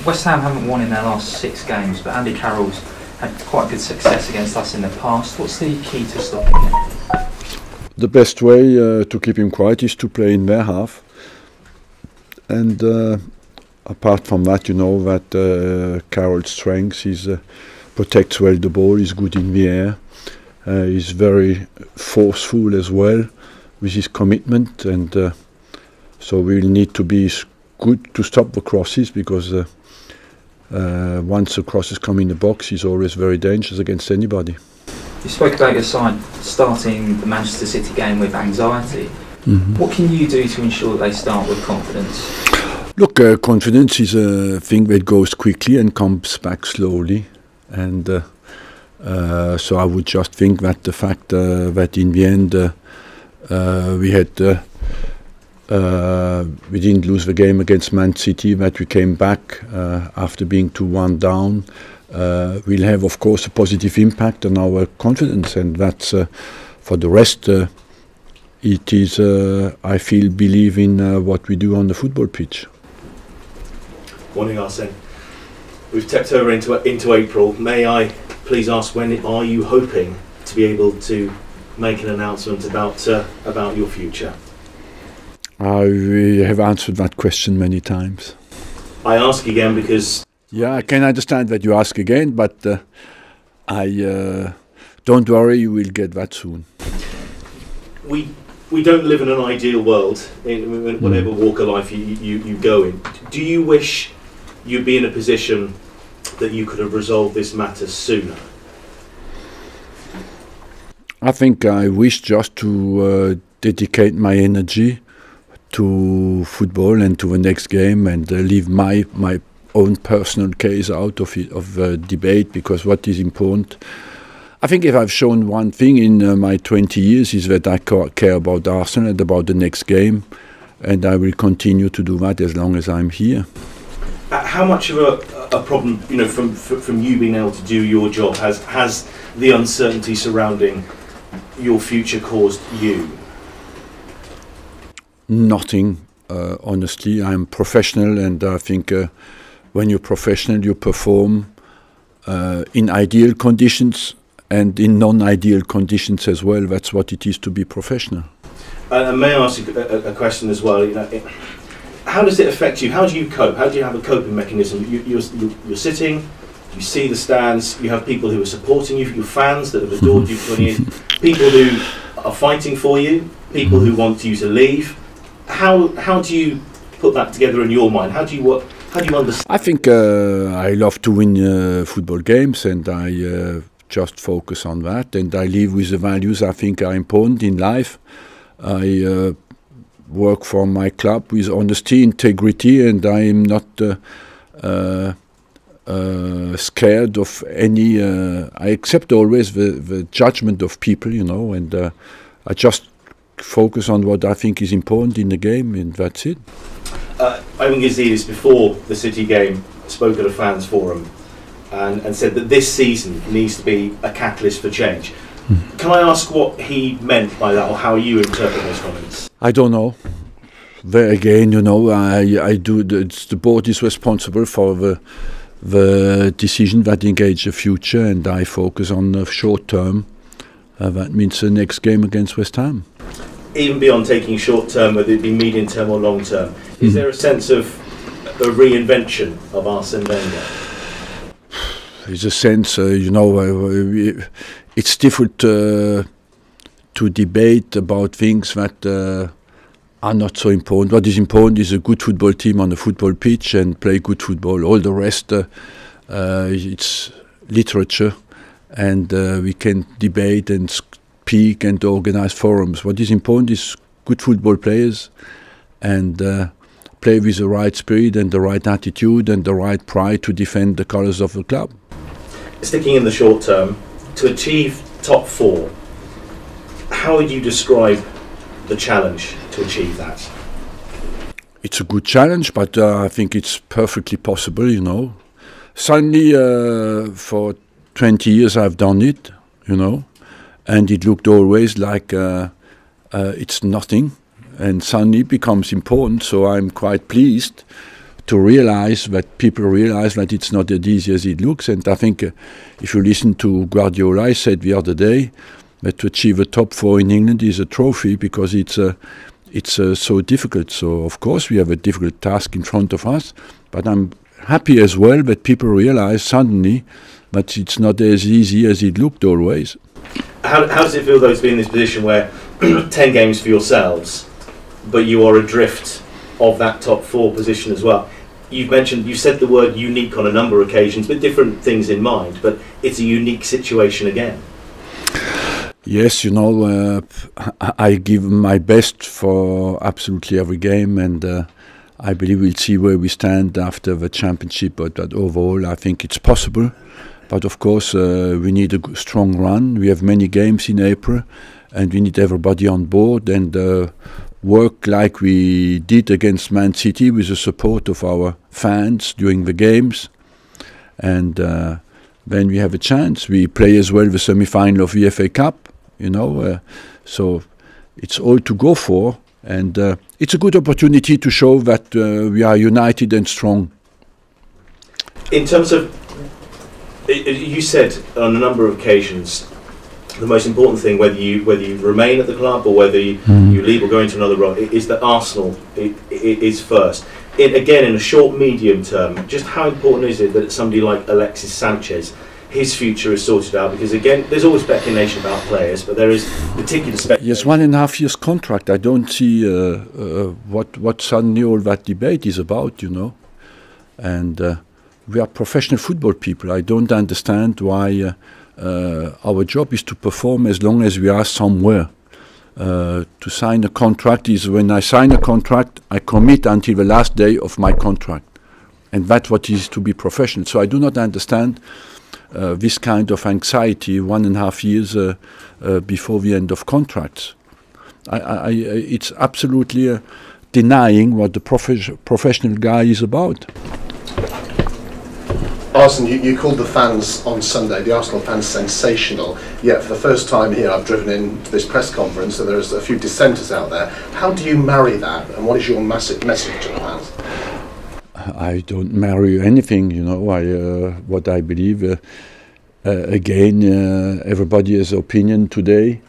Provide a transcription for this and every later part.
West Ham haven't won in their last 6 games, but Andy Carroll's had quite good success against us in the past. What's the key to stopping him? The best way to keep him quiet is to play in their half. And apart from that, you know that Carroll's strength is protects well the ball, is good in the air, is very forceful as well with his commitment, and so we'll need to be good to stop the crosses, because once the crosses come in the box, he's always very dangerous against anybody. You spoke about your side starting the Manchester City game with anxiety. Mm-hmm. What can you do to ensure that they start with confidence? Look, confidence is a thing that goes quickly and comes back slowly, and so I would just think that the fact that in the end we didn't lose the game against Man City, that we came back after being 2-1 down, will have, of course, a positive impact on our confidence, and that's for the rest. It is, I feel, believe in what we do on the football pitch. Morning, Arsene. We've tipped over into April. May I please ask, when are you hoping to be able to make an announcement about your future? I have answered that question many times. I ask again because... Yeah, I can understand that you ask again, but don't worry, you will get that soon. We don't live in an ideal world, in whatever walk of life you go in. Do you wish you'd be in a position that you could have resolved this matter sooner? I think I wish just to dedicate my energy to football and to the next game, and leave my own personal case out of debate, because what is important, I think if I've shown one thing in my 20 years, is that I care about Arsenal and about the next game, and I will continue to do that as long as I'm here. How much of a problem, you know, from you being able to do your job, has the uncertainty surrounding your future caused you? Nothing, honestly. I'm professional, and I think when you're professional, you perform in ideal conditions and in non-ideal conditions as well. That's what it is to be professional. And may I ask you a question as well? You know, how does it affect you? How do you cope? How do you have a coping mechanism? You're sitting, you see the stands, you have people who are supporting you, your fans that have adored you for 20 years, people who are fighting for you, people who want you to leave. How do you put that together in your mind? How do you understand? I think I love to win football games, and I just focus on that, and I live with the values I think are important in life. I work for my club with honesty, integrity, and I am not scared of any. I accept always the judgment of people, you know, and I just focus on what I think is important in the game, and that's it. Ivan Gazidis, before the City game, spoke at a fans forum and said that this season needs to be a catalyst for change. Can I ask what he meant by that, or how you interpret those comments? I don't know. There again, you know, I do. The board is responsible for the decision that engage the future, and I focus on the short term. That means the next game against West Ham. Even beyond taking short term, whether it be medium term or long term, is there a sense of a reinvention of Arsene Wenger? There's a sense, you know, it's difficult to debate about things that are not so important. What is important is a good football team on the football pitch and play good football. All the rest, it's literature, and we can debate and speak and organize forums. What is important is good football players, and play with the right spirit and the right attitude and the right pride to defend the colours of the club. Sticking in the short term, to achieve top 4, how would you describe the challenge to achieve that? It's a good challenge, but I think it's perfectly possible, you know. Suddenly, for 20 years I've done it, you know, and it looked always like it's nothing, and suddenly it becomes important, so I'm quite pleased to realize that people realize that it's not as easy as it looks. And I think if you listen to Guardiola, I said the other day that to achieve a top 4 in England is a trophy because it's so difficult. So of course we have a difficult task in front of us, but I'm happy as well that people realize suddenly that it's not as easy as it looked always. How does it feel though to be in this position where 10 games for yourselves, but you are adrift of that top 4 position as well? You said the word unique on a number of occasions, but different things in mind, but it's a unique situation again. Yes, you know, I give my best for absolutely every game, and I believe we'll see where we stand after the championship, but overall I think it's possible. But of course we need a strong run. We have many games in April, and we need everybody on board and work like we did against Man City with the support of our fans during the games. And then we have a chance. We play as well the semi-final of the FA Cup, you know, so it's all to go for. And it's a good opportunity to show that we are united and strong. In terms of, you said on a number of occasions, the most important thing, whether you remain at the club or whether you leave or go into another role, is that Arsenal is first. Again, in a short, medium term, just how important is it that somebody like Alexis Sanchez, his future is sorted out? Because again, there's always speculation about players, but there is particular speculation. Yes, 1.5 years contract. I don't see what suddenly all that debate is about, you know. And we are professional football people. I don't understand why our job is to perform as long as we are somewhere. To sign a contract is when I sign a contract, I commit until the last day of my contract. And that's what is to be professional. So I do not understand this kind of anxiety 1.5 years before the end of contracts. It's absolutely denying what the professional guy is about. Arsene, you called the fans on Sunday, the Arsenal fans, sensational. Yet for the first time here, I've driven into this press conference, and there's a few dissenters out there. How do you marry that, and what is your massive message to the fans? I don't marry anything, you know. What I believe. Again, everybody has opinion today,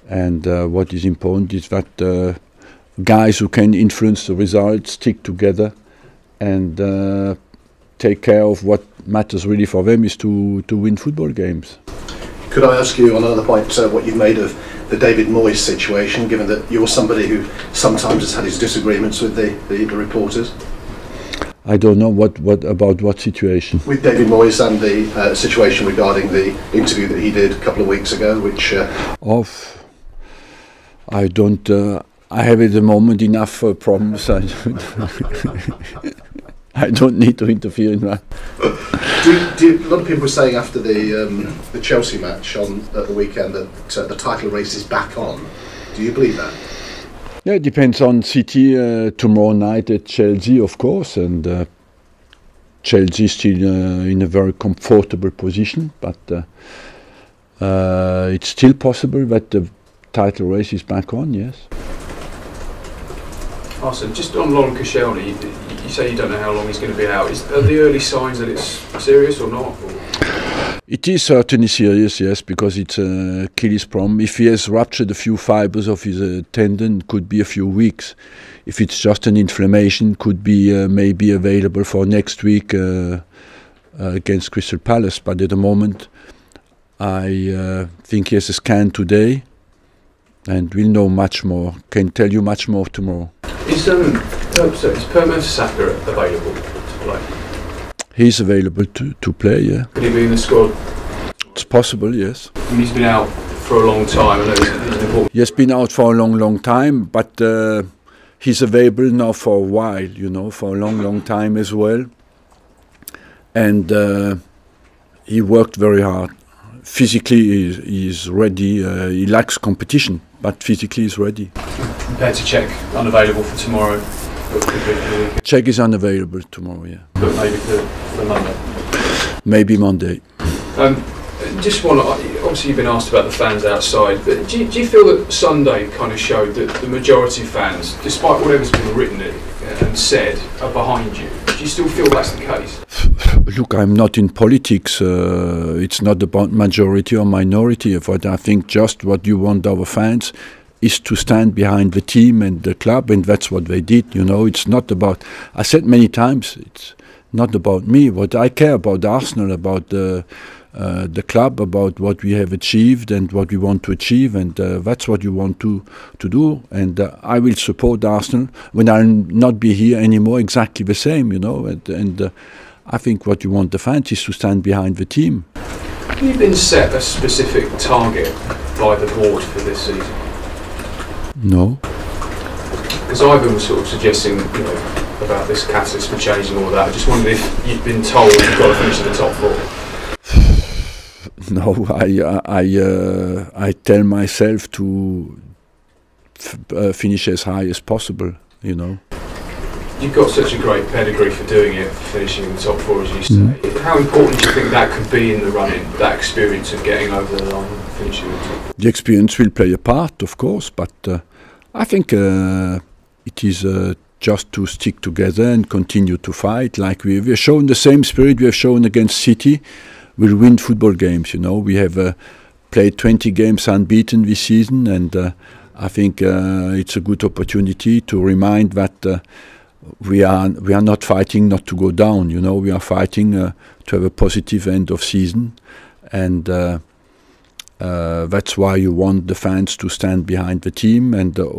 and what is important is that guys who can influence the results stick together and take care of what matters really for them is to win football games. Could I ask you on another point what you've made of the David Moyes situation, given that you're somebody who sometimes has had his disagreements with the reporters? I don't know what about what situation. With David Moyes and the situation regarding the interview that he did a couple of weeks ago, which... I don't... I have at the moment enough problems. I don't need to interfere in that. A lot of people were saying after the Chelsea match at the weekend that the title race is back on. Do you believe that? Yeah, it depends on City tomorrow night at Chelsea, of course, and Chelsea is still in a very comfortable position, but it's still possible that the title race is back on, yes. Arsene, just on Laurent Koscielny, you say you don't know how long he's going to be out. Are the early signs that it's serious or not? Or? It is certainly serious, yes, because it's a Achilles problem. If he has ruptured a few fibers of his tendon, it could be a few weeks. If it's just an inflammation, could be maybe available for next week against Crystal Palace. But at the moment, I think he has a scan today, and we'll know much more. Can tell you much more tomorrow. Is Per Mertesacker available to play? He's available to play, yeah. Could he be in the squad? It's possible, yes. I mean, he's been out for a long time. I know he's important. He has been out for a long time, but he's available now for a while, you know, for a long time as well. And he worked very hard. Physically, he's ready. He likes competition, but physically he's ready. Compared to Cech, unavailable for tomorrow. Cech is unavailable tomorrow, yeah. But maybe for Monday. Maybe Monday. Just one. Obviously, you've been asked about the fans outside, but do you feel that Sunday kind of showed that the majority of fans, despite whatever's been written and said, are behind you? Do you still feel that's the case? Look, I'm not in politics. It's not about majority or minority. But I think just what you want our fans is to stand behind the team and the club, and that's what they did. You know, it's not about. I said many times, it's not about me. What I care about Arsenal, about the club, about what we have achieved and what we want to achieve, and that's what you want to do. And I will support Arsenal when I'll not be here anymore. Exactly the same, you know. And I think what you want the fans is to stand behind the team. Have you been set a specific target by the board for this season? No. Because Ivan was sort of suggesting, you know, about this catalyst for change and all that. I just wondered if you'd been told you've got to finish in the top 4. No, I tell myself to finish as high as possible, you know. You've got such a great pedigree for doing it, finishing in the top 4, as you say. How important do you think that could be in the running, that experience of getting over the line and finishing in the top 4? The experience will play a part, of course, but I think it is just to stick together and continue to fight. Like we have shown the same spirit we have shown against City. We'll win football games, you know. We have played 20 games unbeaten this season, and I think it's a good opportunity to remind that we are not fighting not to go down, you know. We are fighting to have a positive end of season, and that's why you want the fans to stand behind the team, and that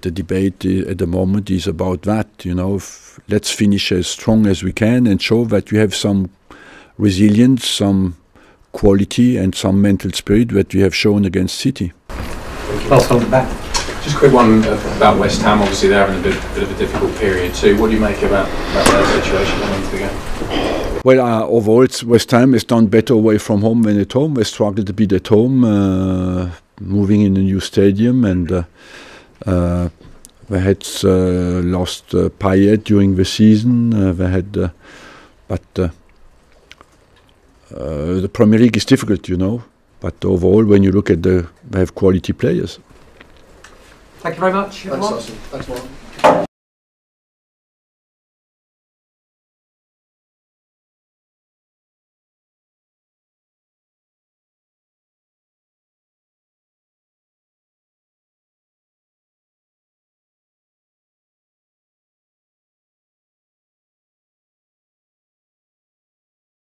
the debate at the moment is about that, you know. Let's finish as strong as we can and show that we have some resilience, some quality and some mental spirit that we have shown against City. Last one at the back. Just a quick one about West Ham. Obviously they're having a bit of a difficult period too. What do you make about their situation going into the game? Well, overall West Ham has done better away from home than at home. They struggled a bit at home, moving in a new stadium, and they had lost Payet during the season. They had, but the Premier League is difficult, you know. But overall, when you look at they have quality players. Thank you very much. Thanks, Arsene. Thanks, Mark.